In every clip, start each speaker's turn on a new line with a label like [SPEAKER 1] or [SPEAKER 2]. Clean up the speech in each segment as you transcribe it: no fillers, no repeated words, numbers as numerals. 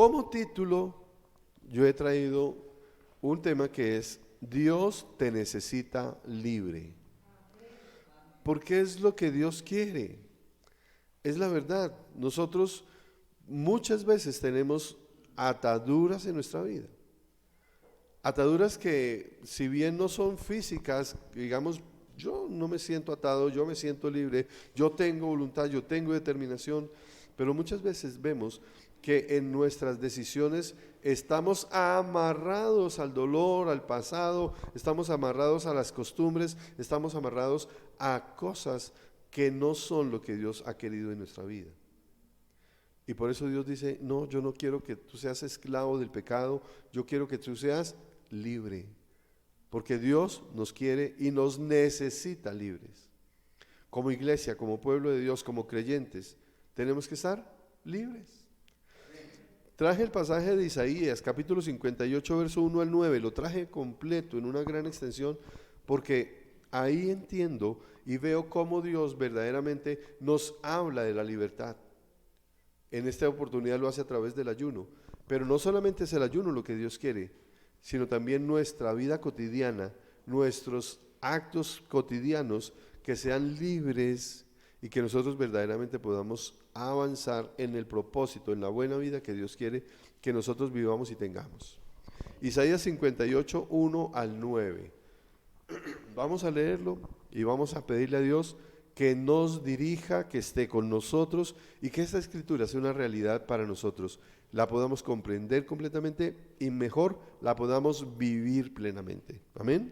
[SPEAKER 1] Como título, yo he traído un tema que es Dios te necesita libre. Porque es lo que Dios quiere. Es la verdad. Nosotros muchas veces tenemos ataduras en nuestra vida. Ataduras que, si bien no son físicas, digamos, yo no me siento atado, yo me siento libre, yo tengo voluntad, yo tengo determinación, pero muchas veces vemos que en nuestras decisiones estamos amarrados al dolor, al pasado, estamos amarrados a las costumbres, estamos amarrados a cosas que no son lo que Dios ha querido en nuestra vida. Y por eso Dios dice, no, yo no quiero que tú seas esclavo del pecado, yo quiero que tú seas libre, porque Dios nos quiere y nos necesita libres. Como iglesia, como pueblo de Dios, como creyentes, tenemos que estar libres. Traje el pasaje de Isaías, capítulo 58, verso 1 al 9, lo traje completo en una gran extensión, porque ahí entiendo y veo cómo Dios verdaderamente nos habla de la libertad. En esta oportunidad lo hace a través del ayuno, pero no solamente es el ayuno lo que Dios quiere, sino también nuestra vida cotidiana, nuestros actos cotidianos que sean libres y que nosotros verdaderamente podamos avanzar en el propósito, en la buena vida que Dios quiere que nosotros vivamos y tengamos. Isaías 58, 1 al 9. Vamos a leerlo y vamos a pedirle a Dios que nos dirija, que esté con nosotros y que esta escritura sea una realidad para nosotros, la podamos comprender completamente y mejor la podamos vivir plenamente. Amén.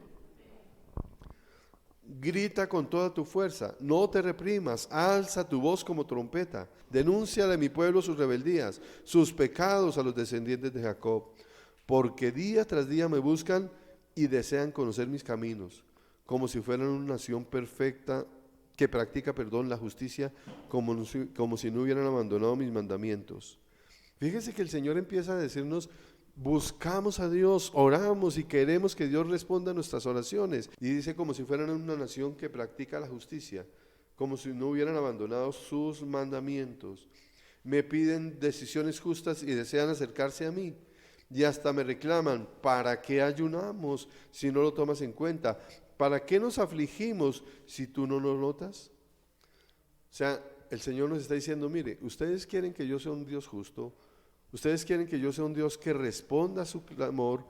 [SPEAKER 1] Grita con toda tu fuerza, no te reprimas, alza tu voz como trompeta, denuncia de mi pueblo sus rebeldías, sus pecados a los descendientes de Jacob, porque día tras día me buscan y desean conocer mis caminos, como si fueran una nación perfecta que practica, la justicia, como si no hubieran abandonado mis mandamientos. Fíjese que el Señor empieza a decirnos, buscamos a Dios, oramos y queremos que Dios responda a nuestras oraciones. Y dice como si fueran una nación que practica la justicia, como si no hubieran abandonado sus mandamientos. Me piden decisiones justas y desean acercarse a mí. Y hasta me reclaman, ¿para qué ayunamos si no lo tomas en cuenta? ¿Para qué nos afligimos si tú no lo notas? O sea, el Señor nos está diciendo, mire, ustedes quieren que yo sea un Dios justo, ustedes quieren que yo sea un Dios que responda a su clamor,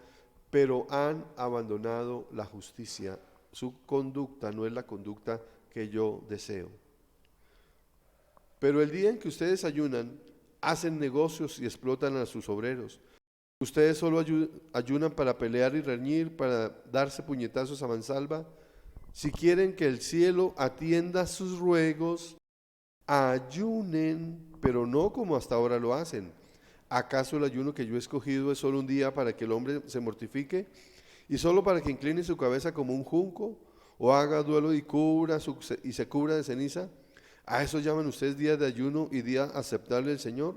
[SPEAKER 1] pero han abandonado la justicia. Su conducta no es la conducta que yo deseo. Pero el día en que ustedes ayunan, hacen negocios y explotan a sus obreros. Ustedes solo ayunan para pelear y reñir, para darse puñetazos a mansalva. Si quieren que el cielo atienda sus ruegos, ayunen, pero no como hasta ahora lo hacen. ¿Acaso el ayuno que yo he escogido es solo un día para que el hombre se mortifique y solo para que incline su cabeza como un junco o haga duelo y se cubra de ceniza? ¿A eso llaman ustedes días de ayuno y día aceptable del Señor?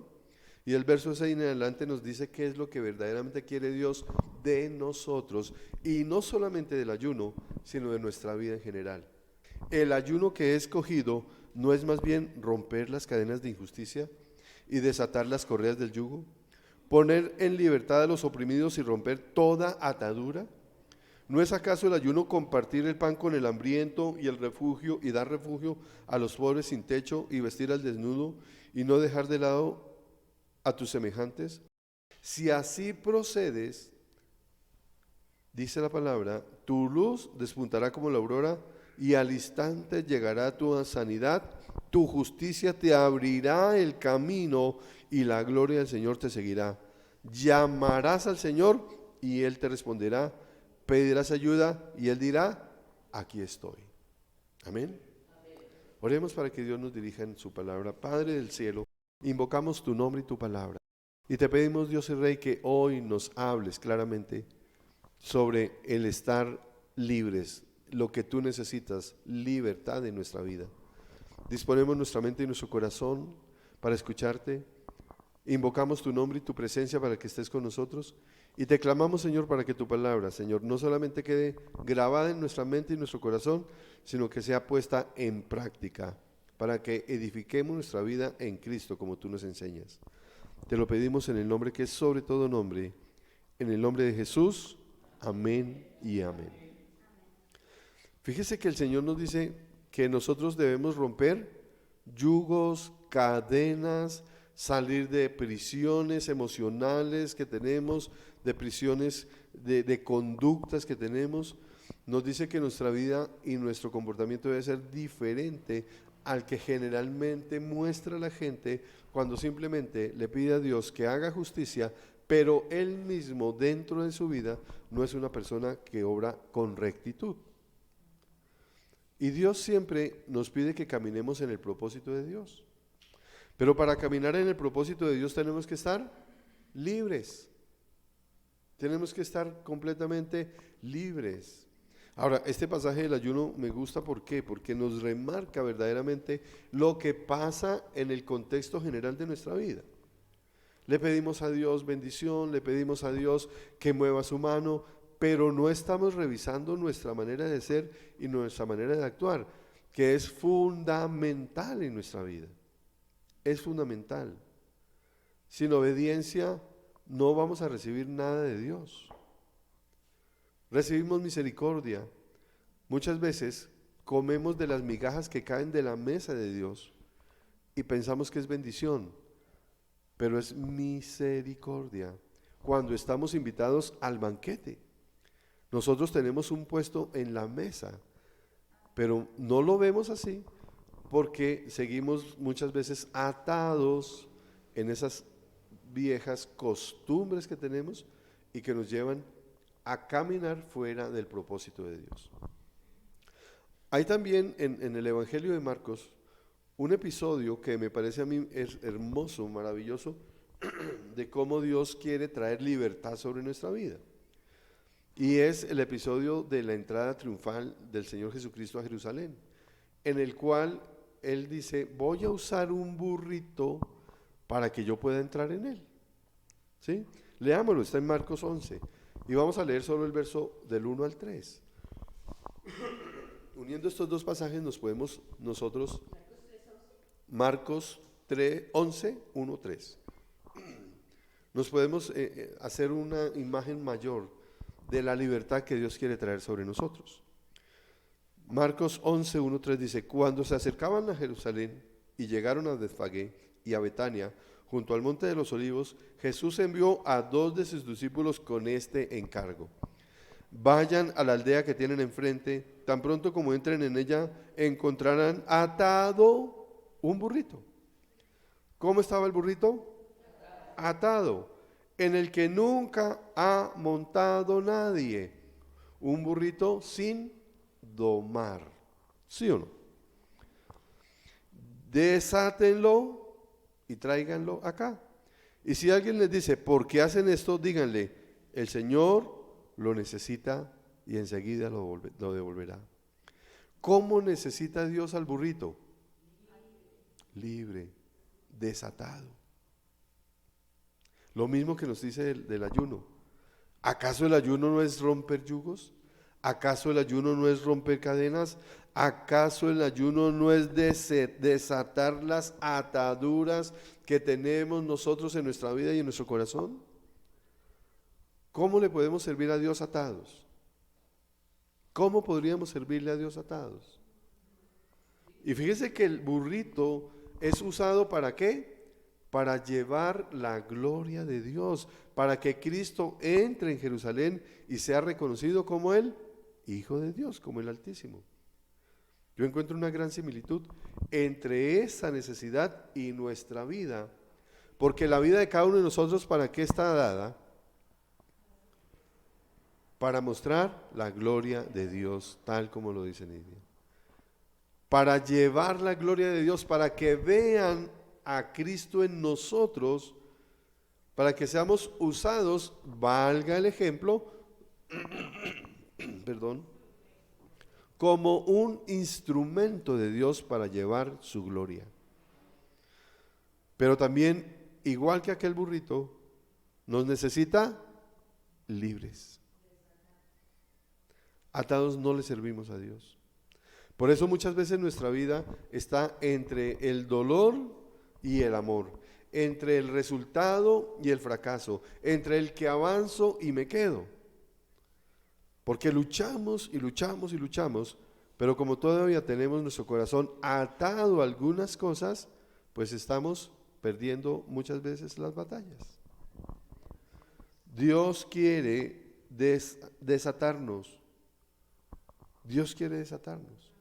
[SPEAKER 1] Y el verso 6 en adelante nos dice qué es lo que verdaderamente quiere Dios de nosotros, y no solamente del ayuno, sino de nuestra vida en general. El ayuno que he escogido no es más bien romper las cadenas de injusticia y desatar las correas del yugo, poner en libertad a los oprimidos y romper toda atadura. ¿No es acaso el ayuno compartir el pan con el hambriento y el refugio y dar refugio a los pobres sin techo y vestir al desnudo y no dejar de lado a tus semejantes? Si así procedes, dice la palabra, tu luz despuntará como la aurora y al instante llegará tu sanidad, tu justicia te abrirá el camino y la gloria del Señor te seguirá. Llamarás al Señor y Él te responderá, pedirás ayuda y Él dirá, aquí estoy. Amén. Oremos para que Dios nos dirija en su palabra. Padre del cielo, invocamos tu nombre y tu palabra. Y te pedimos, Dios y Rey, que hoy nos hables claramente sobre el estar libres, lo que tú necesitas, libertad en nuestra vida. Disponemos nuestra mente y nuestro corazón para escucharte. Invocamos tu nombre y tu presencia para que estés con nosotros. Y te clamamos, Señor, para que tu palabra, Señor, no solamente quede grabada en nuestra mente y nuestro corazón, sino que sea puesta en práctica, para que edifiquemos nuestra vida en Cristo, como tú nos enseñas. Te lo pedimos en el nombre que es sobre todo nombre, en el nombre de Jesús. Amén y amén. Fíjese que el Señor nos dice que nosotros debemos romper yugos, cadenas, salir de prisiones emocionales que tenemos, de prisiones de conductas que tenemos. Nos dice que nuestra vida y nuestro comportamiento debe ser diferente al que generalmente muestra la gente cuando simplemente le pide a Dios que haga justicia, pero él mismo dentro de su vida no es una persona que obra con rectitud. Y Dios siempre nos pide que caminemos en el propósito de Dios. Pero para caminar en el propósito de Dios tenemos que estar libres. Tenemos que estar completamente libres. Ahora, este pasaje del ayuno me gusta, ¿por qué? Porque nos remarca verdaderamente lo que pasa en el contexto general de nuestra vida. Le pedimos a Dios bendición, le pedimos a Dios que mueva su mano, pero no estamos revisando nuestra manera de ser y nuestra manera de actuar, que es fundamental en nuestra vida. Es fundamental. Sin obediencia no vamos a recibir nada de Dios. Recibimos misericordia. Muchas veces comemos de las migajas que caen de la mesa de Dios y pensamos que es bendición, pero es misericordia. Cuando estamos invitados al banquete, nosotros tenemos un puesto en la mesa, pero no lo vemos así porque seguimos muchas veces atados en esas viejas costumbres que tenemos y que nos llevan a caminar fuera del propósito de Dios. Hay también en el Evangelio de Marcos un episodio que me parece a mí es hermoso, maravilloso, de cómo Dios quiere traer libertad sobre nuestra vida. Y es el episodio de la entrada triunfal del Señor Jesucristo a Jerusalén, en el cual Él dice, voy a usar un burrito para que yo pueda entrar en él. ¿Sí? Leámoslo, está en Marcos 11. Y vamos a leer solo el verso del 1 al 3. Uniendo estos dos pasajes nos podemos nosotros, Marcos 3, 11, 1, 3. Nos podemos hacer una imagen mayor de la libertad que Dios quiere traer sobre nosotros. Marcos 11, 1, 3 dice, cuando se acercaban a Jerusalén y llegaron a Betfagé y a Betania, junto al monte de los olivos, Jesús envió a 2 de sus discípulos con este encargo. Vayan a la aldea que tienen enfrente, tan pronto como entren en ella, encontrarán atado un burrito. ¿Cómo estaba el burrito? Atado, en el que nunca ha montado nadie. Un burrito sin domar. ¿Sí o no? Desátenlo y tráiganlo acá. Y si alguien les dice, ¿por qué hacen esto? Díganle, el Señor lo necesita y enseguida lo devolverá. ¿Cómo necesita Dios al burrito? Libre, desatado. Lo mismo que nos dice del ayuno. ¿Acaso el ayuno no es romper yugos? ¿Acaso el ayuno no es romper cadenas? ¿Acaso el ayuno no es desatar las ataduras que tenemos nosotros en nuestra vida y en nuestro corazón? ¿Cómo le podemos servir a Dios atados? ¿Cómo podríamos servirle a Dios atados? Y fíjese que el burrito es usado ¿para qué? Para llevar la gloria de Dios, para que Cristo entre en Jerusalén y sea reconocido como el Hijo de Dios, como el Altísimo. Yo encuentro una gran similitud entre esa necesidad y nuestra vida, porque la vida de cada uno de nosotros, ¿para qué está dada? Para mostrar la gloria de Dios, tal como lo dice Nidia. Para llevar la gloria de Dios, para que vean a Cristo en nosotros, para que seamos usados, valga el ejemplo, perdón, como un instrumento de Dios para llevar su gloria. Pero también, igual que aquel burrito, nos necesita libres. Atados no le servimos a Dios. Por eso muchas veces nuestra vida está entre el dolor y el amor, entre el resultado y el fracaso, entre el que avanzo y me quedo. Porque luchamos y luchamos y luchamos, pero como todavía tenemos nuestro corazón atado a algunas cosas, pues estamos perdiendo muchas veces las batallas. Dios quiere desatarnos. Dios quiere desatarnos.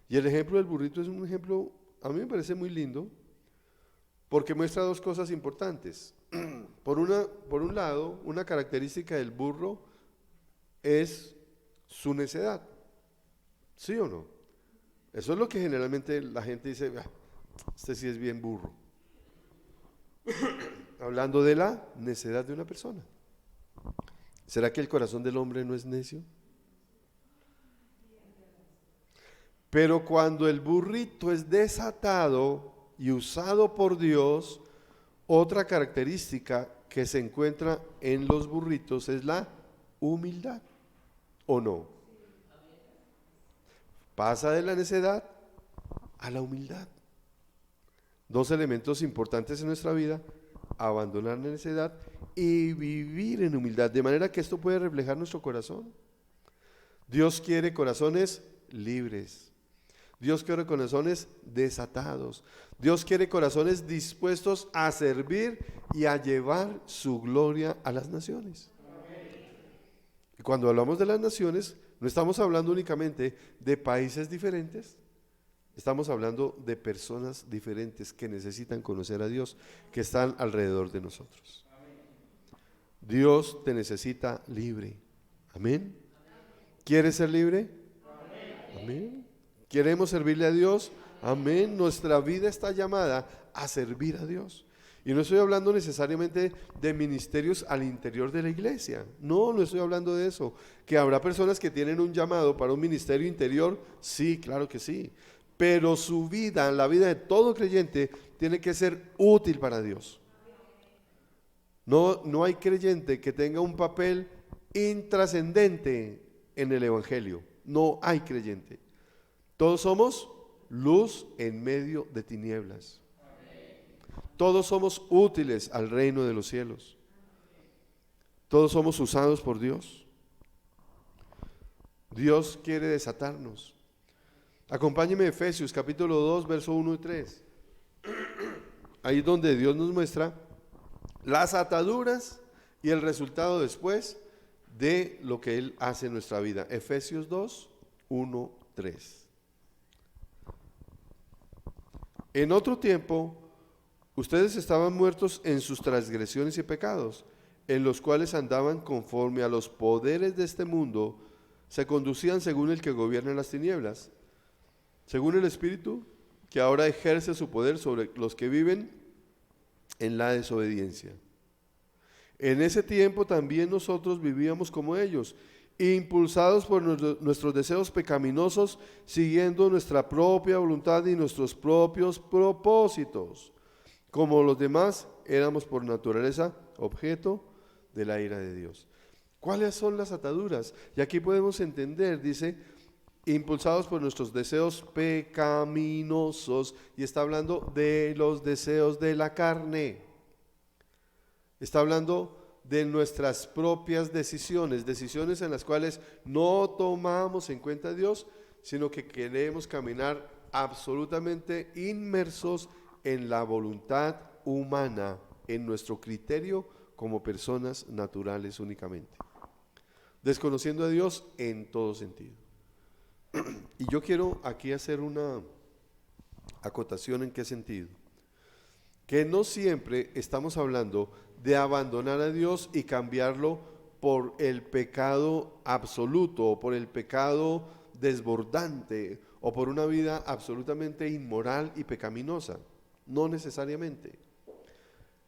[SPEAKER 1] Y el ejemplo del burrito es un ejemplo, a mí me parece muy lindo, porque muestra dos cosas importantes. Por un lado, una característica del burro es su necedad. ¿Sí o no? Eso es lo que generalmente la gente dice, este sí es bien burro. Hablando de la necedad de una persona. ¿Será que el corazón del hombre no es necio? Pero cuando el burrito es desatado y usado por Dios, otra característica que se encuentra en los burritos es la humildad, ¿o no? Pasa de la necedad a la humildad. Dos elementos importantes en nuestra vida: abandonar la necedad y vivir en humildad, de manera que esto puede reflejar nuestro corazón. Dios quiere corazones libres. Dios quiere corazones desatados. Dios quiere corazones dispuestos a servir y a llevar su gloria a las naciones. Y cuando hablamos de las naciones, no estamos hablando únicamente de países diferentes, estamos hablando de personas diferentes que necesitan conocer a Dios, que están alrededor de nosotros. Dios te necesita libre. Amén. ¿Quieres ser libre? Amén. ¿Queremos servirle a Dios? Amén. Nuestra vida está llamada a servir a Dios. Y no estoy hablando necesariamente de ministerios al interior de la iglesia. No estoy hablando de eso. Que habrá personas que tienen un llamado para un ministerio interior. Sí, claro que sí. Pero su vida, la vida de todo creyente, tiene que ser útil para Dios. No hay creyente que tenga un papel intrascendente en el evangelio. No hay creyente. Todos somos luz en medio de tinieblas. Todos somos útiles al reino de los cielos. Todos somos usados por Dios. Dios quiere desatarnos. Acompáñeme a Efesios capítulo 2, verso 1 y 3. Ahí es donde Dios nos muestra las ataduras y el resultado después de lo que Él hace en nuestra vida. Efesios 2, 1, 3. En otro tiempo, ustedes estaban muertos en sus transgresiones y pecados, en los cuales andaban conforme a los poderes de este mundo, se conducían según el que gobierna las tinieblas, según el Espíritu que ahora ejerce su poder sobre los que viven en la desobediencia. En ese tiempo también nosotros vivíamos como ellos, impulsados por nuestros deseos pecaminosos, siguiendo nuestra propia voluntad y nuestros propios propósitos. Como los demás, éramos por naturaleza objeto de la ira de Dios. ¿Cuáles son las ataduras? Y aquí podemos entender, dice, impulsados por nuestros deseos pecaminosos, y está hablando de los deseos de la carne. Está hablando de nuestras propias decisiones en las cuales no tomamos en cuenta a Dios, sino que queremos caminar absolutamente inmersos en la voluntad humana, en nuestro criterio como personas naturales únicamente, desconociendo a Dios en todo sentido. Y yo quiero aquí hacer una acotación. ¿En qué sentido? Que no siempre estamos hablando de abandonar a Dios y cambiarlo por el pecado absoluto o por el pecado desbordante o por una vida absolutamente inmoral y pecaminosa. No necesariamente.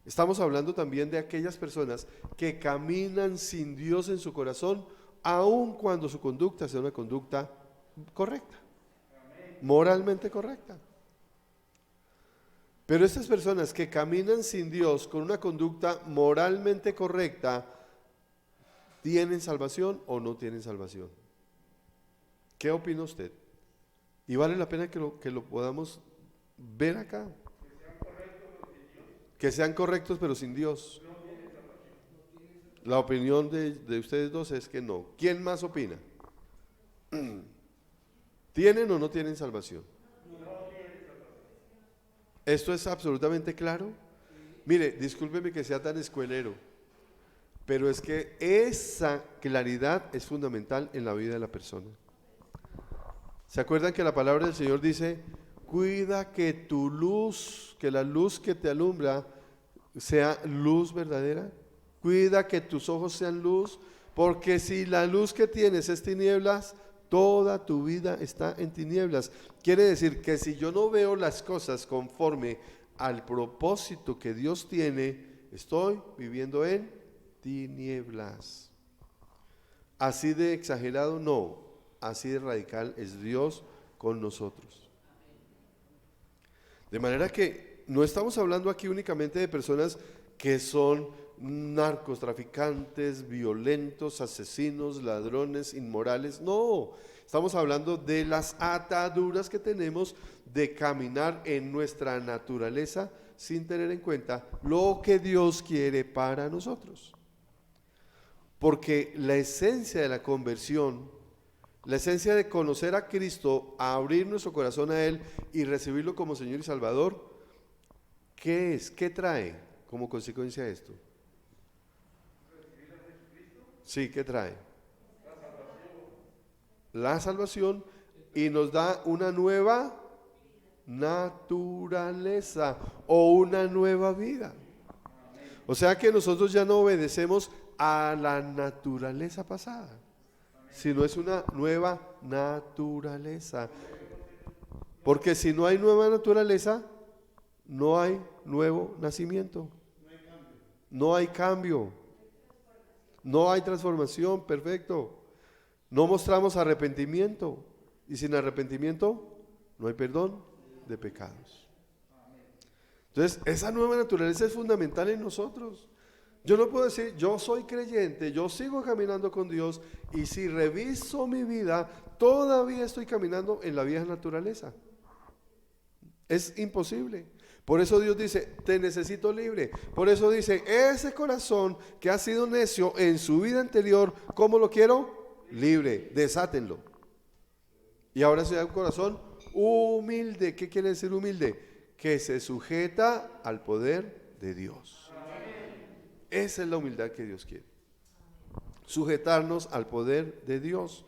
[SPEAKER 1] Estamos hablando también de aquellas personas que caminan sin Dios en su corazón, aun cuando su conducta sea una conducta correcta, moralmente correcta. Pero estas personas que caminan sin Dios con una conducta moralmente correcta, ¿tienen salvación o no tienen salvación? ¿Qué opina usted? Y vale la pena que lo podamos ver acá. Que sean correctos pero sin Dios. La opinión de ustedes dos es que no. ¿Quién más opina? ¿Tienen o no tienen salvación? ¿Esto es absolutamente claro? Mire, discúlpeme que sea tan escuelero, pero es que esa claridad es fundamental en la vida de la persona. ¿Se acuerdan que la palabra del Señor dice, cuida que tu luz, que la luz que te alumbra sea luz verdadera? Cuida que tus ojos sean luz, porque si la luz que tienes es tinieblas, toda tu vida está en tinieblas. Quiere decir que si yo no veo las cosas conforme al propósito que Dios tiene, estoy viviendo en tinieblas. Así de exagerado no, así de radical es Dios con nosotros. De manera que no estamos hablando aquí únicamente de personas que son narcotraficantes, violentos, asesinos, ladrones, inmorales. No, estamos hablando de las ataduras que tenemos de caminar en nuestra naturaleza sin tener en cuenta lo que Dios quiere para nosotros. Porque la esencia de la conversión, la esencia de conocer a Cristo, a abrir nuestro corazón a Él y recibirlo como Señor y Salvador, ¿qué es? ¿Qué trae como consecuencia de esto? Sí, ¿qué trae? La salvación, y nos da una nueva naturaleza o una nueva vida. O sea que nosotros ya no obedecemos a la naturaleza pasada, sino es una nueva naturaleza. Porque si no hay nueva naturaleza, no hay nuevo nacimiento. No hay cambio. No hay transformación, perfecto. No mostramos arrepentimiento. Y sin arrepentimiento no hay perdón de pecados. Entonces, esa nueva naturaleza es fundamental en nosotros. Yo no puedo decir, yo soy creyente, yo sigo caminando con Dios, y si reviso mi vida, todavía estoy caminando en la vieja naturaleza. Es imposible. Por eso Dios dice, te necesito libre. Por eso dice, ese corazón que ha sido necio en su vida anterior, ¿cómo lo quiero? Libre, desátenlo. Y ahora sea un corazón humilde. ¿Qué quiere decir humilde? Que se sujeta al poder de Dios. Esa es la humildad que Dios quiere. Sujetarnos al poder de Dios.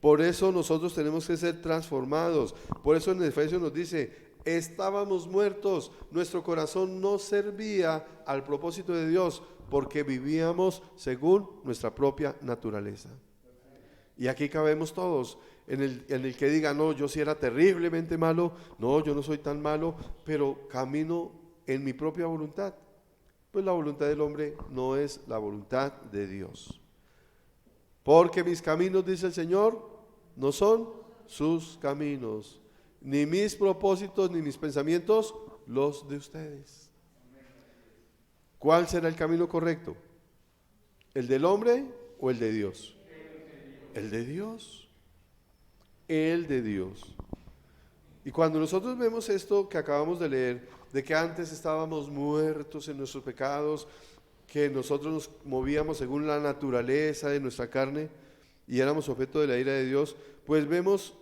[SPEAKER 1] Por eso nosotros tenemos que ser transformados. Por eso en Efesios nos dice, estábamos muertos, nuestro corazón no servía al propósito de Dios porque vivíamos según nuestra propia naturaleza. Y aquí cabemos todos, en el que diga, no, yo sí era terriblemente malo, no, yo no soy tan malo, pero camino en mi propia voluntad. Pues la voluntad del hombre no es la voluntad de Dios. Porque mis caminos, dice el Señor, no son sus caminos, ni mis propósitos, ni mis pensamientos, los de ustedes. ¿Cuál será el camino correcto? ¿El del hombre o el de Dios? El de Dios. El de Dios. Y cuando nosotros vemos esto que acabamos de leer, de que antes estábamos muertos en nuestros pecados, que nosotros nos movíamos según la naturaleza de nuestra carne y éramos objeto de la ira de Dios, pues vemos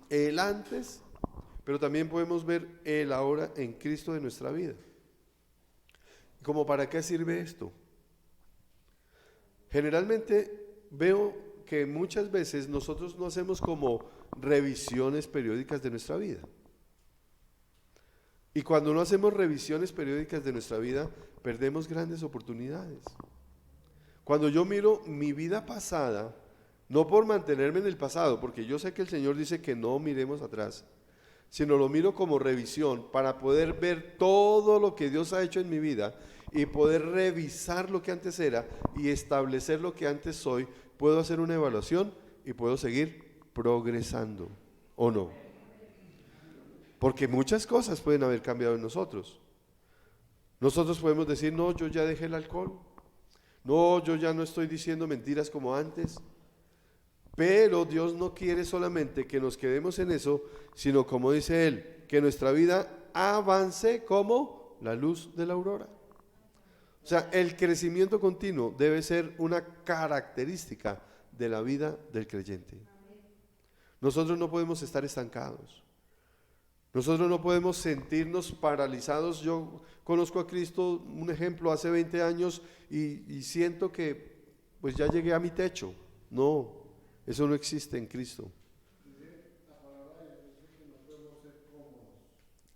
[SPEAKER 1] el antes, pero también podemos ver el ahora en Cristo de nuestra vida. ¿Cómo para qué sirve esto? Generalmente veo que muchas veces nosotros no hacemos como revisiones periódicas de nuestra vida. Y cuando no hacemos revisiones periódicas de nuestra vida, perdemos grandes oportunidades. Cuando yo miro mi vida pasada, no por mantenerme en el pasado, porque yo sé que el Señor dice que no miremos atrás, sino lo miro como revisión para poder ver todo lo que Dios ha hecho en mi vida y poder revisar lo que antes era y establecer lo que antes soy. Puedo hacer una evaluación y puedo seguir progresando, ¿o no? Porque muchas cosas pueden haber cambiado en nosotros. Nosotros podemos decir, no, yo ya dejé el alcohol, no, yo ya no estoy diciendo mentiras como antes. Pero Dios no quiere solamente que nos quedemos en eso, sino como dice Él, que nuestra vida avance como la luz de la aurora. O sea, el crecimiento continuo debe ser una característica de la vida del creyente. Nosotros no podemos estar estancados. Nosotros no podemos sentirnos paralizados. Yo conozco a Cristo, un ejemplo, hace 20 años y siento que pues ya llegué a mi techo. No, eso no existe en Cristo.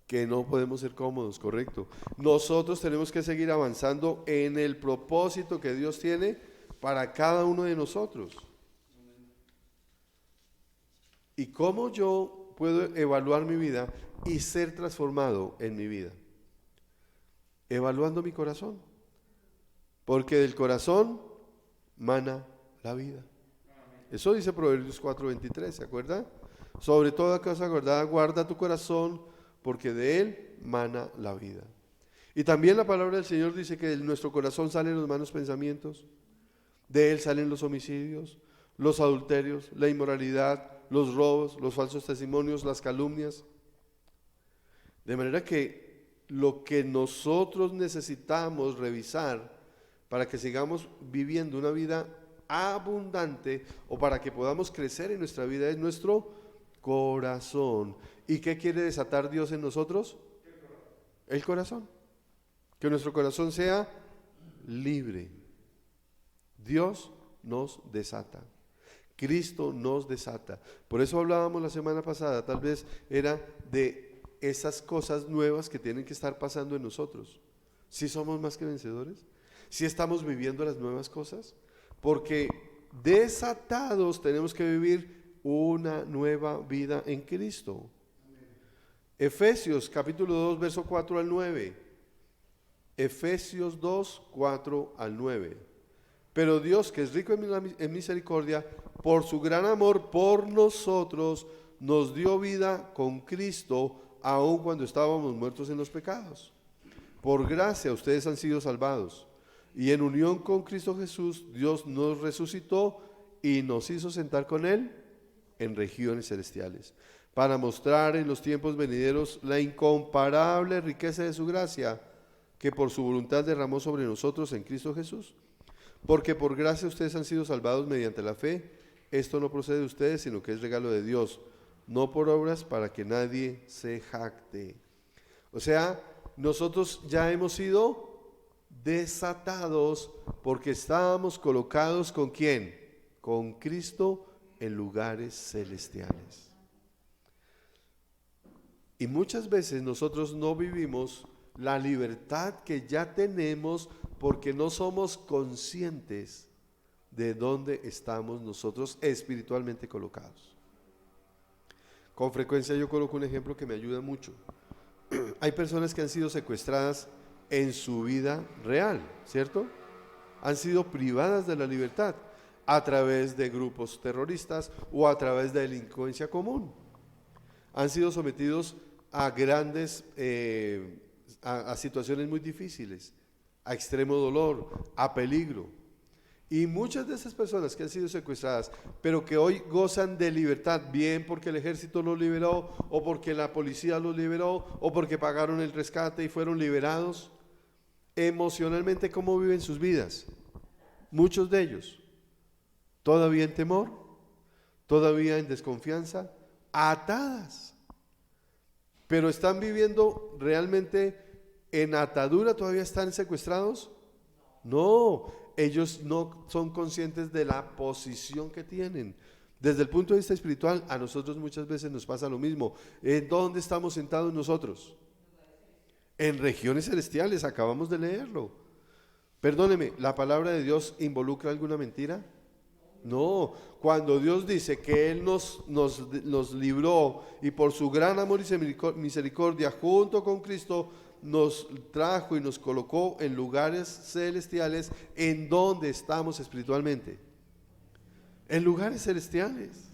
[SPEAKER 1] Que no podemos ser cómodos, correcto. Nosotros tenemos que seguir avanzando en el propósito que Dios tiene para cada uno de nosotros. ¿Y cómo yo puedo evaluar mi vida y ser transformado en mi vida? Evaluando mi corazón. Porque del corazón mana la vida. Eso dice Proverbios 4:23, ¿se acuerda? Sobre toda cosa guardada, guarda tu corazón, porque de él mana la vida. Y también la palabra del Señor dice que de nuestro corazón salen los malos pensamientos, de él salen los homicidios, los adulterios, la inmoralidad, los robos, los falsos testimonios, las calumnias. De manera que lo que nosotros necesitamos revisar para que sigamos viviendo una vida abundante o para que podamos crecer en nuestra vida es nuestro corazón. ¿Y qué quiere desatar Dios en nosotros? El corazón. Que nuestro corazón sea libre. Dios nos desata. Cristo nos desata. Por eso hablábamos la semana pasada, tal vez era de esas cosas nuevas que tienen que estar pasando en nosotros. ¿Sí somos más que vencedores? ¿Sí estamos viviendo las nuevas cosas? Porque desatados tenemos que vivir una nueva vida en Cristo. Efesios capítulo 2, verso 4 al 9. Efesios 2, 4 al 9. Pero Dios, que es rico en misericordia, por su gran amor por nosotros, nos dio vida con Cristo, aun cuando estábamos muertos en los pecados. Por gracia ustedes han sido salvados. Y en unión con Cristo Jesús, Dios nos resucitó y nos hizo sentar con Él en regiones celestiales, para mostrar en los tiempos venideros la incomparable riqueza de su gracia, que por su voluntad derramó sobre nosotros en Cristo Jesús. Porque por gracia ustedes han sido salvados mediante la fe. Esto no procede de ustedes, sino que es regalo de Dios, no por obras, para que nadie se jacte. O sea, nosotros ya hemos sido desatados porque estábamos colocados ¿con quién? Con Cristo en lugares celestiales. Y muchas veces nosotros no vivimos la libertad que ya tenemos porque no somos conscientes de dónde estamos nosotros espiritualmente colocados. Con frecuencia yo coloco un ejemplo que me ayuda mucho. Hay personas que han sido secuestradas en su vida real, ¿cierto? Han sido privadas de la libertad a través de grupos terroristas o a través de delincuencia común. Han sido sometidos a grandes, a situaciones muy difíciles, a extremo dolor, a peligro. Y muchas de esas personas que han sido secuestradas, pero que hoy gozan de libertad, bien porque el ejército los liberó, o porque la policía los liberó, o porque pagaron el rescate y fueron liberados, emocionalmente, ¿cómo viven sus vidas? Muchos de ellos, todavía en temor, todavía en desconfianza, atadas. Pero ¿están viviendo realmente en atadura? ¿Todavía están secuestrados? No, ellos no son conscientes de la posición que tienen. Desde el punto de vista espiritual, a nosotros muchas veces nos pasa lo mismo. ¿En dónde estamos sentados nosotros? En regiones celestiales, acabamos de leerlo. Perdóneme, ¿la palabra de Dios involucra alguna mentira? No, cuando Dios dice que Él nos libró y por su gran amor y misericordia junto con Cristo nos trajo y nos colocó en lugares celestiales, ¿en dónde estamos espiritualmente? En lugares celestiales.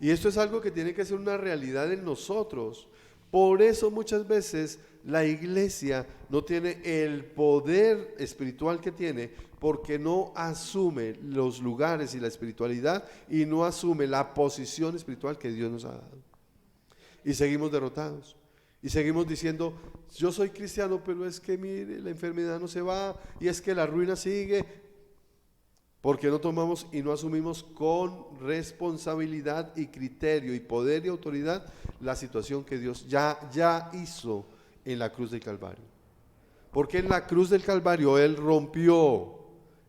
[SPEAKER 1] Y esto es algo que tiene que ser una realidad en nosotros. Por eso muchas veces la iglesia no tiene el poder espiritual que tiene, porque no asume los lugares y la espiritualidad y no asume la posición espiritual que Dios nos ha dado. Y seguimos derrotados. Y seguimos diciendo, yo soy cristiano, pero es que mire, la enfermedad no se va y es que la ruina sigue. Porque no tomamos y no asumimos con responsabilidad y criterio y poder y autoridad la situación que Dios ya hizo en la cruz del Calvario. Porque en la cruz del Calvario Él rompió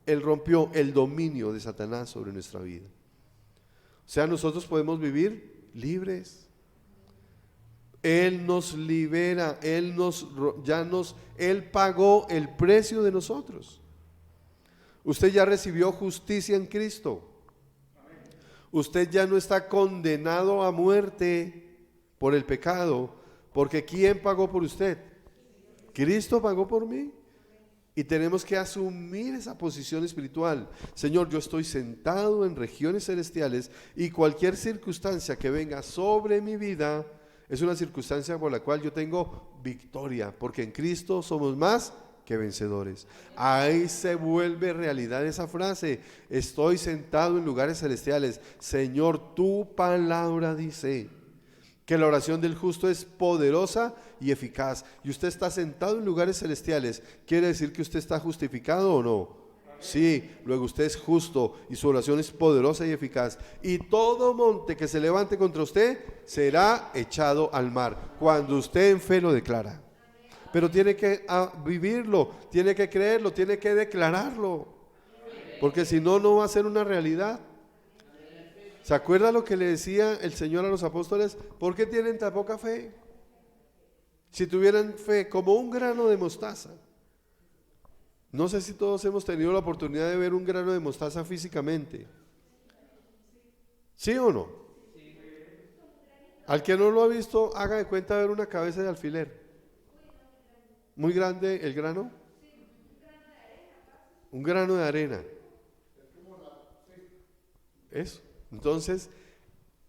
[SPEAKER 1] el dominio de Satanás sobre nuestra vida. O sea, nosotros podemos vivir libres. Él nos libera, Él pagó el precio de nosotros. Usted ya recibió justicia en Cristo. Usted ya no está condenado a muerte por el pecado, porque ¿quién pagó por usted? Cristo pagó por mí. Y tenemos que asumir esa posición espiritual. Señor, yo estoy sentado en regiones celestiales y cualquier circunstancia que venga sobre mi vida es una circunstancia por la cual yo tengo victoria, porque en Cristo somos más que vencedores. Ahí se vuelve realidad esa frase: estoy sentado en lugares celestiales. Señor, tu palabra dice que la oración del justo es poderosa y eficaz. Y usted está sentado en lugares celestiales. ¿Quiere decir que usted está justificado o no? Sí, luego usted es justo y su oración es poderosa y eficaz. Y todo monte que se levante contra usted será echado al mar, cuando usted en fe lo declara. Pero tiene que vivirlo, tiene que creerlo, tiene que declararlo, porque si no, no va a ser una realidad. ¿Se acuerda lo que le decía el Señor a los apóstoles? ¿Por qué tienen tan poca fe? Si tuvieran fe como un grano de mostaza. No sé si todos hemos tenido la oportunidad de ver un grano de mostaza físicamente. ¿Sí o no? Al que no lo ha visto, haga de cuenta ver una cabeza de alfiler. ¿Muy grande el grano? Un grano de arena. Eso. Entonces,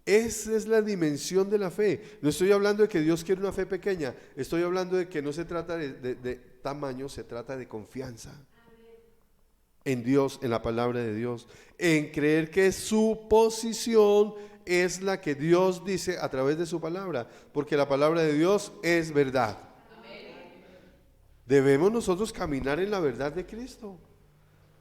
[SPEAKER 1] esa es la dimensión de la fe. No estoy hablando de que Dios quiere una fe pequeña. Estoy hablando de que no se trata de tamaño, se trata de confianza en Dios, en la palabra de Dios, en creer que su posición es la que Dios dice a través de su palabra, porque la palabra de Dios es verdad. Debemos nosotros caminar en la verdad de Cristo,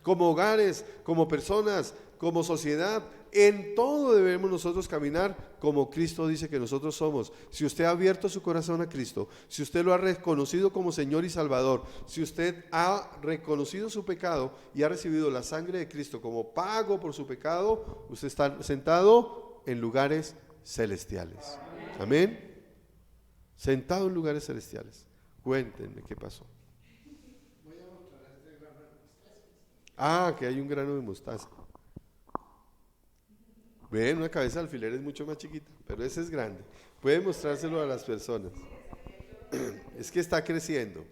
[SPEAKER 1] como hogares, como personas, como sociedad. En todo debemos nosotros caminar como Cristo dice que nosotros somos. Si usted ha abierto su corazón a Cristo, si usted lo ha reconocido como Señor y Salvador, si usted ha reconocido su pecado y ha recibido la sangre de Cristo como pago por su pecado, usted está sentado en lugares celestiales. Amén. Sentado en lugares celestiales. Cuéntenme qué pasó. Que hay un grano de mostaza. Ven, una cabeza de alfiler es mucho más chiquita, pero ese es grande. Puede mostrárselo a las personas. Es que está creciendo.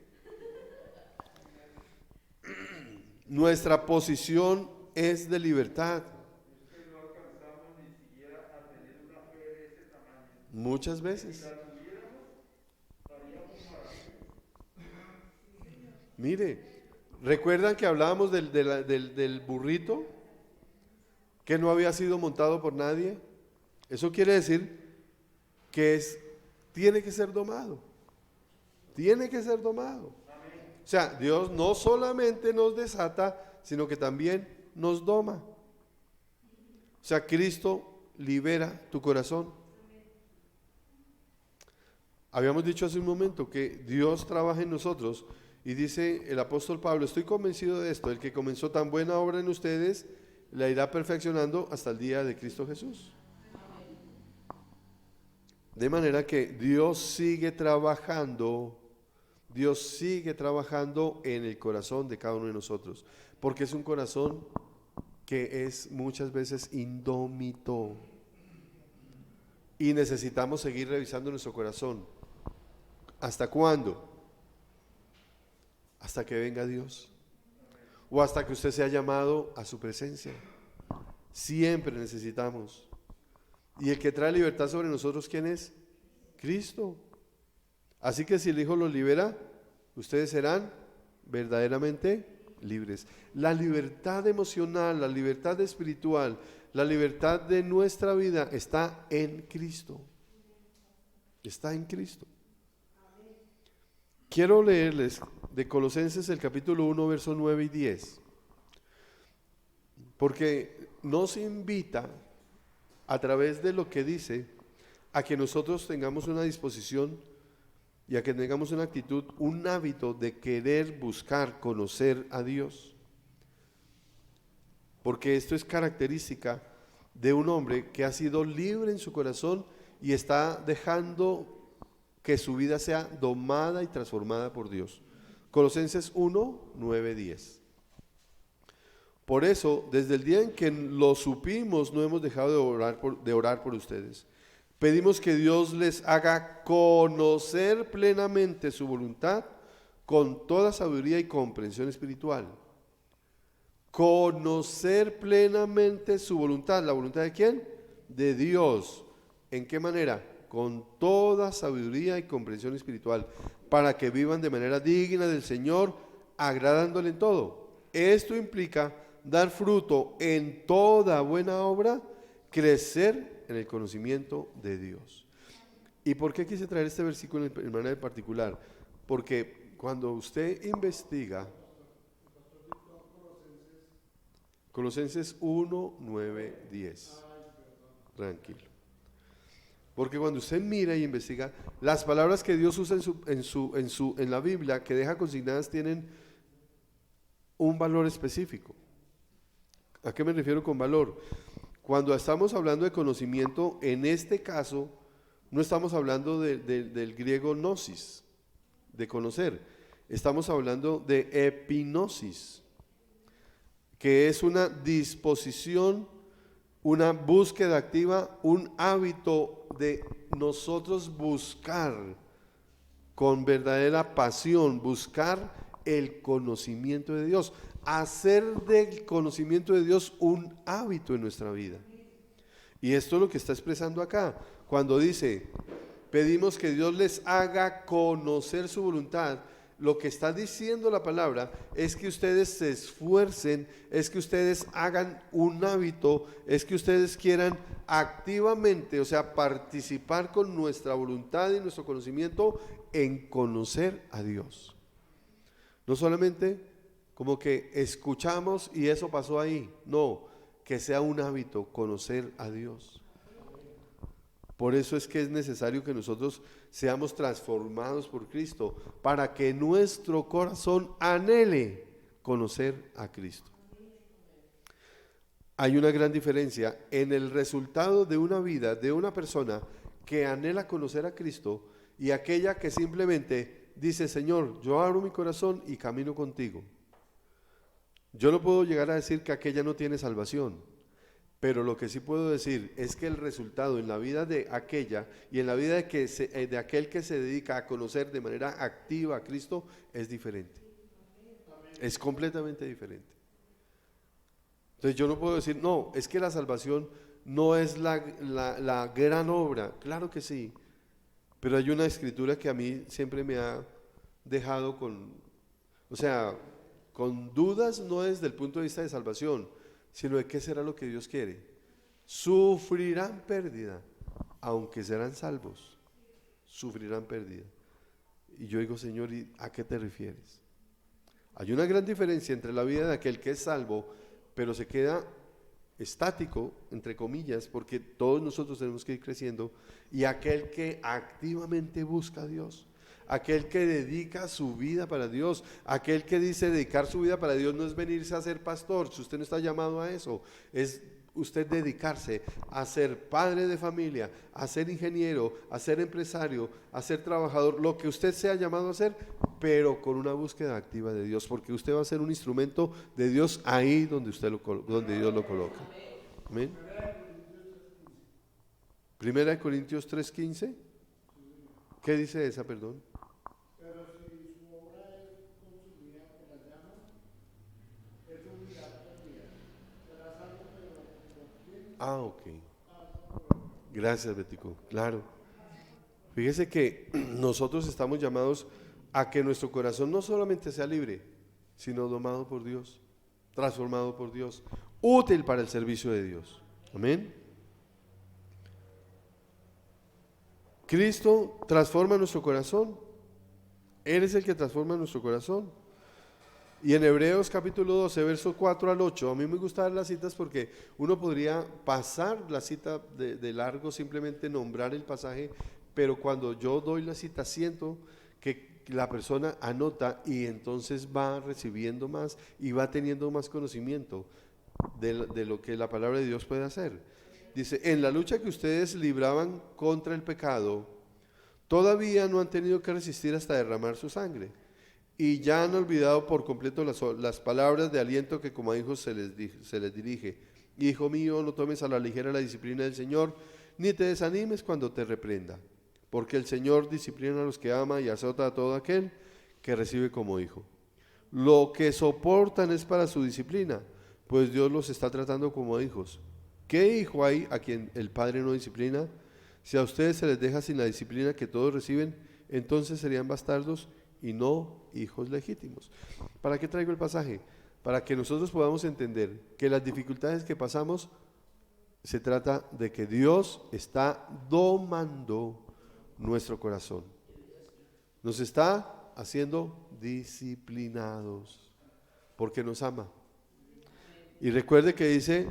[SPEAKER 1] Nuestra posición es de libertad. Muchas veces. Mire, ¿recuerdan que hablábamos del burrito que no había sido montado por nadie? Eso quiere decir que tiene que ser domado. Tiene que ser domado. O sea, Dios no solamente nos desata, sino que también nos doma. O sea, Cristo libera tu corazón. Habíamos dicho hace un momento que Dios trabaja en nosotros y dice el apóstol Pablo: estoy convencido de esto, el que comenzó tan buena obra en ustedes la irá perfeccionando hasta el día de Cristo Jesús. De manera que Dios sigue trabajando en el corazón de cada uno de nosotros, porque es un corazón que es muchas veces indómito y necesitamos seguir revisando nuestro corazón. ¿Hasta cuándo? Hasta que venga Dios, o hasta que usted sea llamado a su presencia. Siempre necesitamos. Y el que trae libertad sobre nosotros, ¿quién es? Cristo. Así que si el Hijo los libera, ustedes serán verdaderamente libres. La libertad emocional, la libertad espiritual, la libertad de nuestra vida está en Cristo. Está en Cristo. Quiero leerles de Colosenses el capítulo 1, versos 9 y 10, porque nos invita a través de lo que dice a que nosotros tengamos una disposición y a que tengamos una actitud, un hábito de querer buscar, conocer a Dios. Porque esto es característica de un hombre que ha sido libre en su corazón y está dejando que su vida sea domada y transformada por Dios. Colosenses 1, 9, 10. Por eso, desde el día en que lo supimos, no hemos dejado de orar por ustedes. Pedimos que Dios les haga conocer plenamente su voluntad con toda sabiduría y comprensión espiritual. Conocer plenamente su voluntad. ¿La voluntad de quién? De Dios. ¿En qué manera? Con toda sabiduría y comprensión espiritual, para que vivan de manera digna del Señor, agradándole en todo. Esto implica dar fruto en toda buena obra, crecer en el conocimiento de Dios. ¿Y por qué quise traer este versículo en manera particular? Porque cuando usted investiga, Colosenses 1, 9, 10, tranquilo. Porque cuando usted mira y investiga, las palabras que Dios usa en la Biblia, que deja consignadas, tienen un valor específico. ¿A qué me refiero con valor? Cuando estamos hablando de conocimiento, en este caso, no estamos hablando del griego gnosis, de conocer. Estamos hablando de epignosis, que es una disposición, una búsqueda activa, un hábito de nosotros buscar con verdadera pasión, buscar el conocimiento de Dios, hacer del conocimiento de Dios un hábito en nuestra vida. Y esto es lo que está expresando acá, cuando dice, pedimos que Dios les haga conocer su voluntad. Lo que está diciendo la palabra es que ustedes se esfuercen, es que ustedes hagan un hábito, es que ustedes quieran activamente, o sea, participar con nuestra voluntad y nuestro conocimiento en conocer a Dios. No solamente como que escuchamos y eso pasó ahí, no, que sea un hábito conocer a Dios. Por eso es que es necesario que nosotros seamos transformados por Cristo, para que nuestro corazón anhele conocer a Cristo. Hay una gran diferencia en el resultado de una vida, de una persona que anhela conocer a Cristo y aquella que simplemente dice, Señor, yo abro mi corazón y camino contigo. Yo no puedo llegar a decir que aquella no tiene salvación, pero lo que sí puedo decir es que el resultado en la vida de aquella y en la vida de aquel que se dedica a conocer de manera activa a Cristo es diferente. Es completamente diferente. Entonces yo no puedo decir, no, es que la salvación no es la gran obra. Claro que sí, pero hay una escritura que a mí siempre me ha dejado con dudas, no desde el punto de vista de salvación, sino de qué será lo que Dios quiere. Sufrirán pérdida, aunque serán salvos, sufrirán pérdida. Y yo digo, Señor, ¿y a qué te refieres? Hay una gran diferencia entre la vida de aquel que es salvo, pero se queda estático, entre comillas, porque todos nosotros tenemos que ir creciendo, y aquel que activamente busca a Dios. Aquel que dedica su vida para Dios, aquel que dice dedicar su vida para Dios no es venirse a ser pastor, si usted no está llamado a eso, es usted dedicarse a ser padre de familia, a ser ingeniero, a ser empresario, a ser trabajador, lo que usted sea llamado a hacer, pero con una búsqueda activa de Dios, porque usted va a ser un instrumento de Dios ahí donde donde Dios lo coloca. Amén. Primera de Corintios 3:15. ¿Qué dice esa, perdón? Ah, ok. Gracias, Betico. Claro. Fíjese que nosotros estamos llamados a que nuestro corazón no solamente sea libre, sino domado por Dios, transformado por Dios, útil para el servicio de Dios. Amén. Cristo transforma nuestro corazón Él es el que transforma nuestro corazón. Y en Hebreos capítulo 12, verso 4 al 8, a mí me gustan las citas porque uno podría pasar la cita de largo, simplemente nombrar el pasaje, pero cuando yo doy la cita siento que la persona anota y entonces va recibiendo más y va teniendo más conocimiento de lo que la palabra de Dios puede hacer. Dice, en la lucha que ustedes libraban contra el pecado, todavía no han tenido que resistir hasta derramar su sangre. Y ya han olvidado por completo las palabras de aliento que como a hijos se les dirige. Hijo mío, no tomes a la ligera la disciplina del Señor, ni te desanimes cuando te reprenda. Porque el Señor disciplina a los que ama y azota a todo aquel que recibe como hijo. Lo que soportan es para su disciplina, pues Dios los está tratando como hijos. ¿Qué hijo hay a quien el Padre no disciplina? Si a ustedes se les deja sin la disciplina que todos reciben, entonces serían bastardos y no hijos legítimos. ¿Para qué traigo el pasaje? Para que nosotros podamos entender que las dificultades que pasamos se trata de que Dios está domando nuestro corazón. Nos está haciendo disciplinados porque nos ama. Y recuerde que dice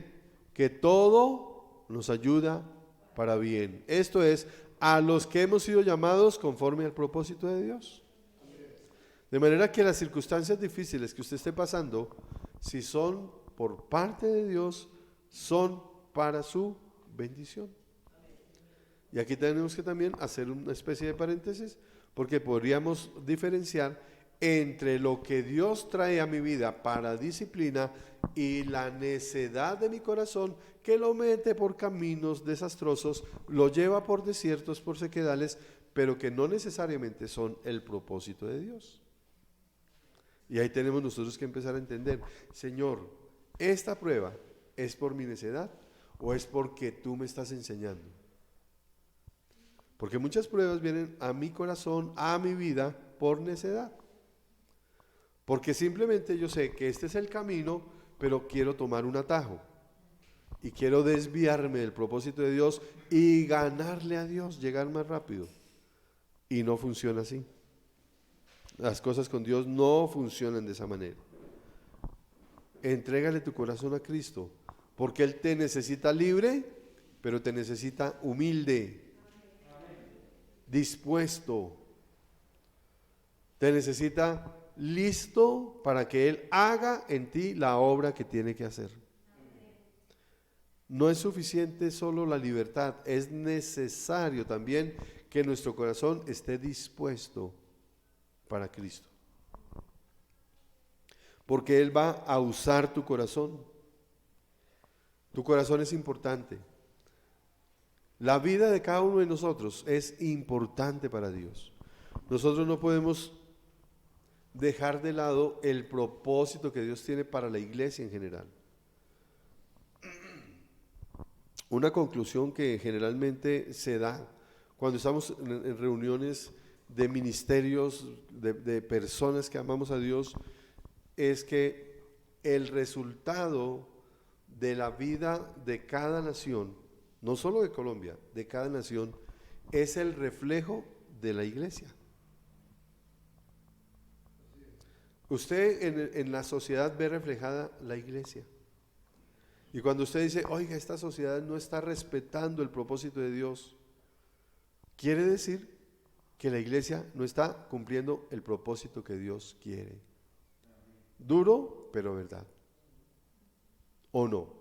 [SPEAKER 1] que todo nos ayuda para bien. Esto es, a los que hemos sido llamados conforme al propósito de Dios. De manera que las circunstancias difíciles que usted esté pasando, si son por parte de Dios, son para su bendición. Y aquí tenemos que también hacer una especie de paréntesis, porque podríamos diferenciar entre lo que Dios trae a mi vida para disciplina y la necedad de mi corazón que lo mete por caminos desastrosos, lo lleva por desiertos, por sequedales, pero que no necesariamente son el propósito de Dios. Y ahí tenemos nosotros que empezar a entender, Señor, ¿esta prueba es por mi necedad o es porque tú me estás enseñando? Porque muchas pruebas vienen a mi corazón, a mi vida, por necedad. Porque simplemente yo sé que este es el camino, pero quiero tomar un atajo. Y quiero desviarme del propósito de Dios y ganarle a Dios, llegar más rápido. Y no funciona así. Las cosas con Dios no funcionan de esa manera. Entrégale tu corazón a Cristo, porque Él te necesita libre, pero te necesita humilde, dispuesto. Te necesita listo para que Él haga en ti la obra que tiene que hacer. No es suficiente solo la libertad, es necesario también que nuestro corazón esté dispuesto para Cristo. Porque Él va a usar tu corazón. Tu corazón es importante. La vida de cada uno de nosotros es importante para Dios. Nosotros no podemos dejar de lado el propósito que Dios tiene para la iglesia en general. Una conclusión que generalmente se da cuando estamos en reuniones de ministerios, de personas que amamos a Dios, es que el resultado de la vida de cada nación, no solo de Colombia, de cada nación, es el reflejo de la iglesia. Usted en la sociedad ve reflejada la iglesia. Y cuando usted dice, oiga, esta sociedad no está respetando el propósito de Dios, quiere decir que la iglesia no está cumpliendo el propósito que Dios quiere. Duro, pero verdad. ¿O no?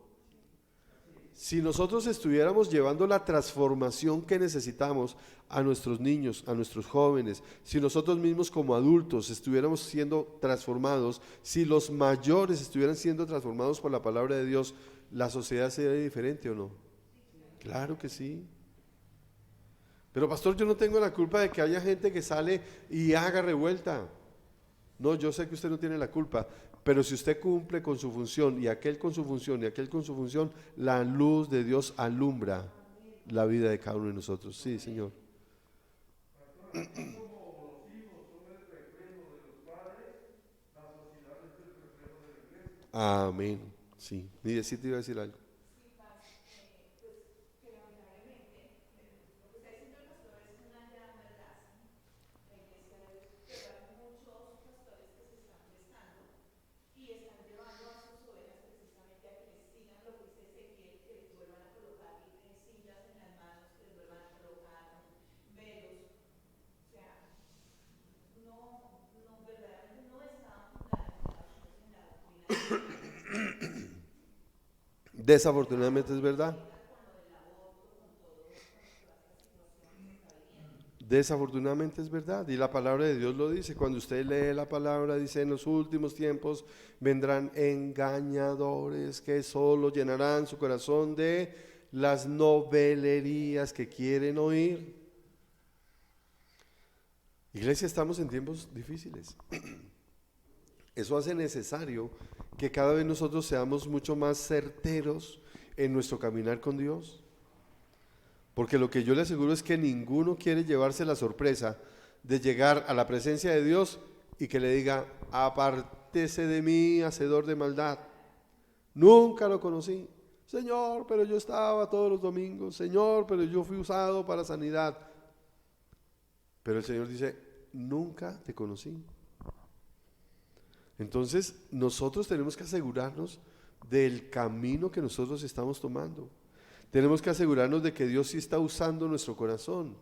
[SPEAKER 1] Si nosotros estuviéramos llevando la transformación que necesitamos a nuestros niños, a nuestros jóvenes, si nosotros mismos como adultos estuviéramos siendo transformados, si los mayores estuvieran siendo transformados por la palabra de Dios, ¿la sociedad sería diferente o no? Claro que sí. Pero pastor, yo no tengo la culpa de que haya gente que sale y haga revuelta. No, yo sé que usted no tiene la culpa, pero si usted cumple con su función y aquel con su función y aquel con su función, la luz de Dios alumbra la vida de cada uno de nosotros. Sí, Señor. Amén. Sí, ni sí te iba a decir algo. Desafortunadamente es verdad. Desafortunadamente es verdad, y la palabra de Dios lo dice. Cuando usted lee la palabra, dice: en los últimos tiempos vendrán engañadores que solo llenarán su corazón de las novelerías que quieren oír. Iglesia, estamos en tiempos difíciles. Eso hace necesario que cada vez nosotros seamos mucho más certeros en nuestro caminar con Dios. Porque lo que yo le aseguro es que ninguno quiere llevarse la sorpresa de llegar a la presencia de Dios y que le diga: apártese de mí, hacedor de maldad. Nunca lo conocí. Señor, pero yo estaba todos los domingos. Señor, pero yo fui usado para sanidad. Pero el Señor dice: nunca te conocí. Entonces nosotros tenemos que asegurarnos del camino que nosotros estamos tomando. Tenemos que asegurarnos de que Dios sí está usando nuestro corazón,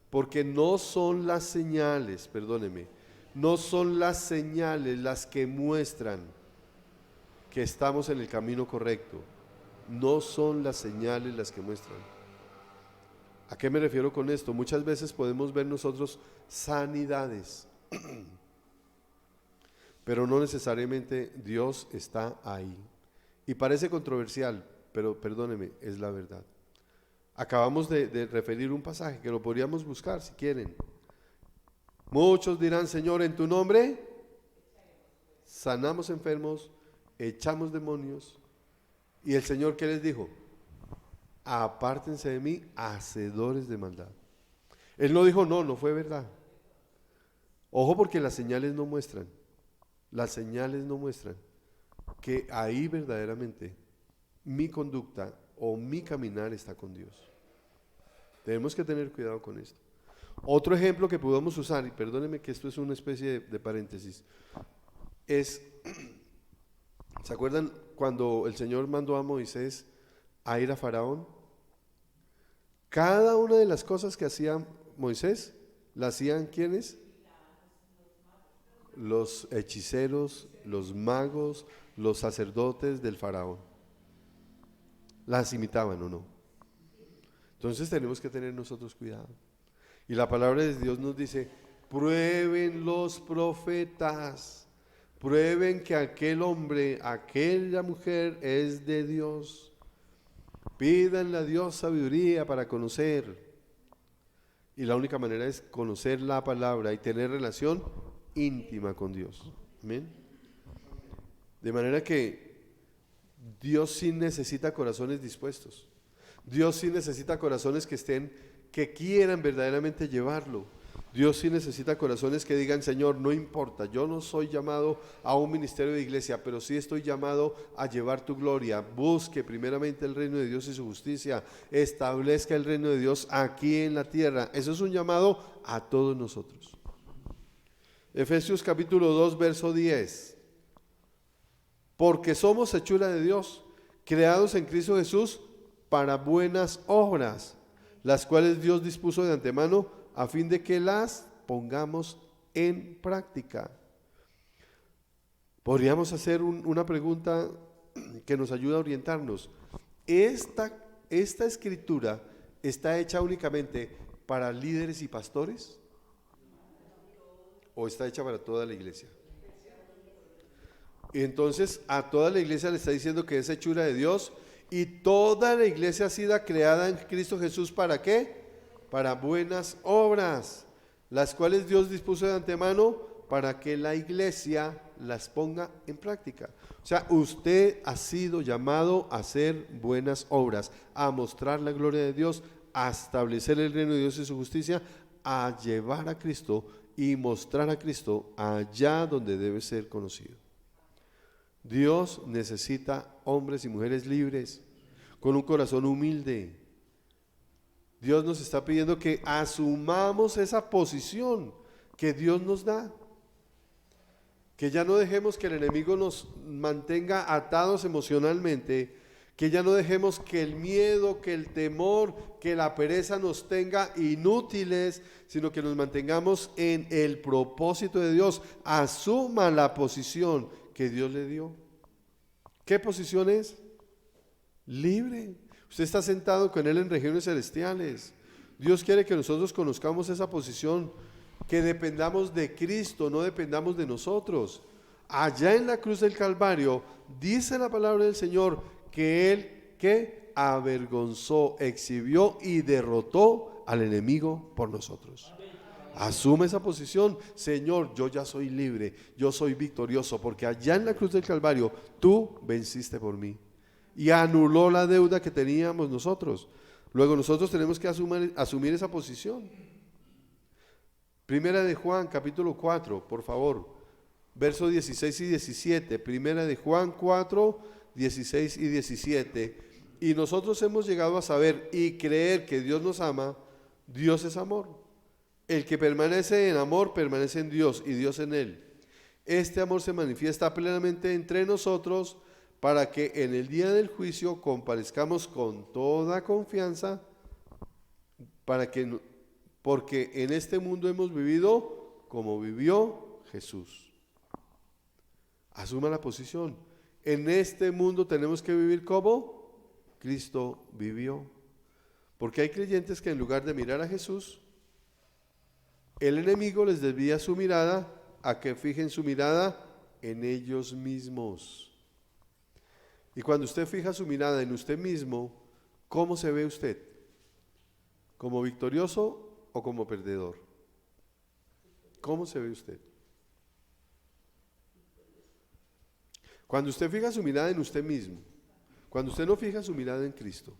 [SPEAKER 1] porque no son las señales, perdóneme, no son las señales las que muestran que estamos en el camino correcto. No son las señales las que muestran. ¿A qué me refiero con esto? Muchas veces podemos ver nosotros sanidades, pero no necesariamente Dios está ahí. Y parece controversial, pero perdóneme, es la verdad. Acabamos de referir un pasaje que lo podríamos buscar si quieren. Muchos dirán: Señor, en tu nombre sanamos enfermos, echamos demonios. Y el Señor, ¿qué les dijo? Apártense de mí, hacedores de maldad. Él no dijo: no fue verdad. Ojo, porque las señales no muestran que ahí verdaderamente mi conducta o mi caminar está con Dios. Tenemos que tener cuidado con esto. Otro ejemplo que podemos usar, y perdónenme que esto es una especie de paréntesis, es, ¿se acuerdan cuando el Señor mandó a Moisés a ir a Faraón? Cada una de las cosas que hacía Moisés, ¿la hacían quiénes? Los hechiceros, los magos, los sacerdotes del Faraón. ¿Las imitaban o no? Entonces tenemos que tener nosotros cuidado. Y la palabra de Dios nos dice: prueben los profetas, prueben que aquel hombre, aquella mujer es de Dios. Pídanle a Dios sabiduría para conocer. Y la única manera es conocer la palabra y tener relación íntima con Dios. Amén. De manera que Dios sí necesita corazones dispuestos. Dios sí necesita corazones que quieran verdaderamente llevarlo. Dios sí necesita corazones que digan: Señor, no importa, yo no soy llamado a un ministerio de iglesia, pero sí estoy llamado a llevar tu gloria. Busque primeramente el reino de Dios y su justicia. Establezca el reino de Dios aquí en la tierra. Eso es un llamado a todos nosotros. Efesios capítulo 2, verso 10. Porque somos hechura de Dios, creados en Cristo Jesús para buenas obras, las cuales Dios dispuso de antemano a fin de que las pongamos en práctica. Podríamos hacer una pregunta que nos ayuda a orientarnos. ¿Esta escritura está hecha únicamente para líderes y pastores? ¿O está hecha para toda la iglesia? Y entonces a toda la iglesia le está diciendo que es hechura de Dios, y toda la iglesia ha sido creada en Cristo Jesús. ¿Para qué? Para buenas obras, las cuales Dios dispuso de antemano para que la iglesia las ponga en práctica. O sea, usted ha sido llamado a hacer buenas obras, a mostrar la gloria de Dios, a establecer el reino de Dios y su justicia, a llevar a Cristo y mostrar a Cristo allá donde debe ser conocido. Dios necesita hombres y mujeres libres, con un corazón humilde. Dios nos está pidiendo que asumamos esa posición que Dios nos da, que ya no dejemos que el enemigo nos mantenga atados emocionalmente, que ya no dejemos que el miedo, que el temor, que la pereza nos tenga inútiles, sino que nos mantengamos en el propósito de Dios. Asuma la posición que Dios le dio. ¿Qué posición es? libre. Usted está sentado con Él en regiones celestiales. Dios quiere que nosotros conozcamos esa posición, que dependamos de Cristo, no dependamos de nosotros. Allá en la cruz del Calvario dice la palabra del Señor que Él que avergonzó, exhibió y derrotó al enemigo por nosotros. Asume esa posición. Señor, yo ya soy libre, yo soy victorioso, porque allá en la cruz del Calvario tú venciste por mí y anuló la deuda que teníamos nosotros. Luego nosotros tenemos que asumir esa posición. Primera de Juan, capítulo 4, por favor, versos 16 y 17. Primera de Juan 4, 16 y 17. Y nosotros hemos llegado a saber y creer que Dios nos ama. Dios es amor. El que permanece en amor permanece en Dios y Dios en él. Este amor se manifiesta plenamente entre nosotros para que en el día del juicio comparezcamos con toda confianza, porque en este mundo hemos vivido como vivió Jesús. Asuma la posición. En este mundo tenemos que vivir como Cristo vivió. Porque hay creyentes que en lugar de mirar a Jesús, el enemigo les desvía su mirada a que fijen su mirada en ellos mismos. Y cuando usted fija su mirada en usted mismo, ¿cómo se ve usted? ¿Como victorioso o como perdedor? ¿Cómo se ve usted? Cuando usted fija su mirada en usted mismo, cuando usted no fija su mirada en Cristo.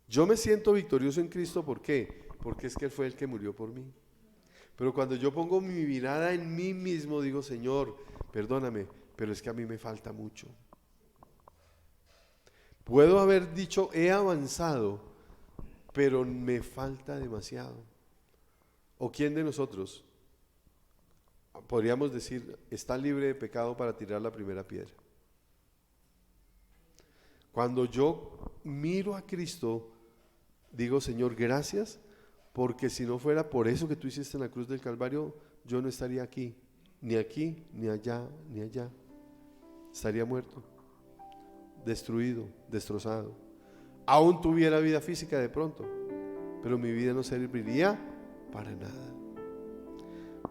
[SPEAKER 1] Yo me siento victorioso en Cristo, ¿por qué? Porque es que Él fue el que murió por mí. Pero cuando yo pongo mi mirada en mí mismo, digo, Señor, perdóname, pero es que a mí me falta mucho. Puedo haber dicho, he avanzado, pero me falta demasiado. ¿O quién de nosotros podríamos decir, está libre de pecado para tirar la primera piedra? Cuando yo miro a Cristo, digo, Señor, gracias, porque si no fuera por eso que tú hiciste en la cruz del Calvario, yo no estaría aquí, ni allá, ni allá. Estaría muerto, destruido, destrozado. Aún tuviera vida física de pronto, pero mi vida no serviría para nada.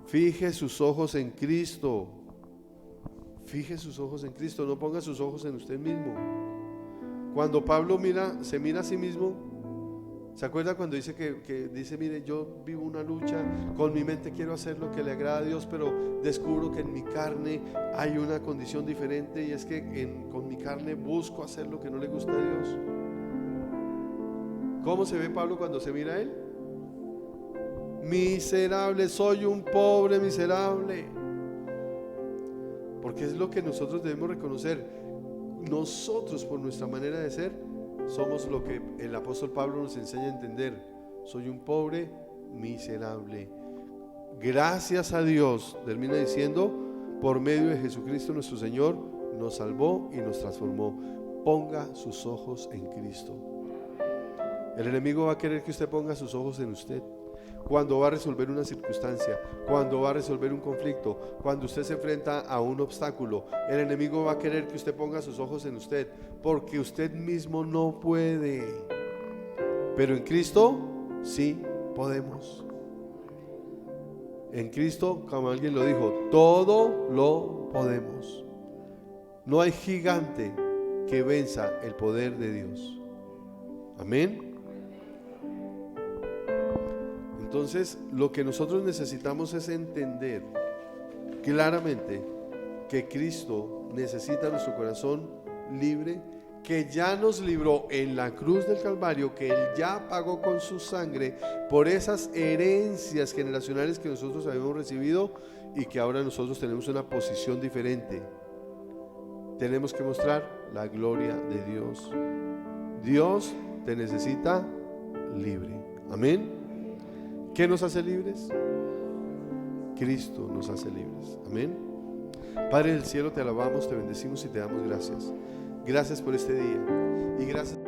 [SPEAKER 1] Fije sus ojos en Cristo. Fije sus ojos en Cristo, no ponga sus ojos en usted mismo. Cuando Pablo se mira a sí mismo, ¿se acuerda cuando dice que dice, mire, yo vivo una lucha, con mi mente quiero hacer lo que le agrada a Dios, pero descubro que en mi carne hay una condición diferente, y es que con mi carne busco hacer lo que no le gusta a Dios? ¿Cómo se ve Pablo cuando se mira a él? Miserable, soy un pobre miserable. Porque es lo que nosotros debemos reconocer. Nosotros, por nuestra manera de ser, somos lo que el apóstol Pablo nos enseña a entender. Soy un pobre miserable. Gracias a Dios, termina diciendo, por medio de Jesucristo nuestro Señor, nos salvó y nos transformó. Ponga sus ojos en Cristo. El enemigo va a querer que usted ponga sus ojos en usted. Cuando va a resolver una circunstancia, cuando va a resolver un conflicto, cuando usted se enfrenta a un obstáculo, el enemigo va a querer que usted ponga sus ojos en usted, porque usted mismo no puede. Pero en Cristo sí podemos. En Cristo, como alguien lo dijo, todo lo podemos. No hay gigante que venza el poder de Dios. Amén. Entonces, lo que nosotros necesitamos es entender claramente que Cristo necesita nuestro corazón libre, que ya nos libró en la cruz del Calvario, que Él ya pagó con su sangre por esas herencias generacionales que nosotros habíamos recibido, y que ahora nosotros tenemos una posición diferente. Tenemos que mostrar la gloria de Dios. Dios te necesita libre. Amén. ¿Qué nos hace libres? Cristo nos hace libres. Amén. Padre del cielo, te alabamos, te bendecimos y te damos gracias. Gracias por este día. Y gracias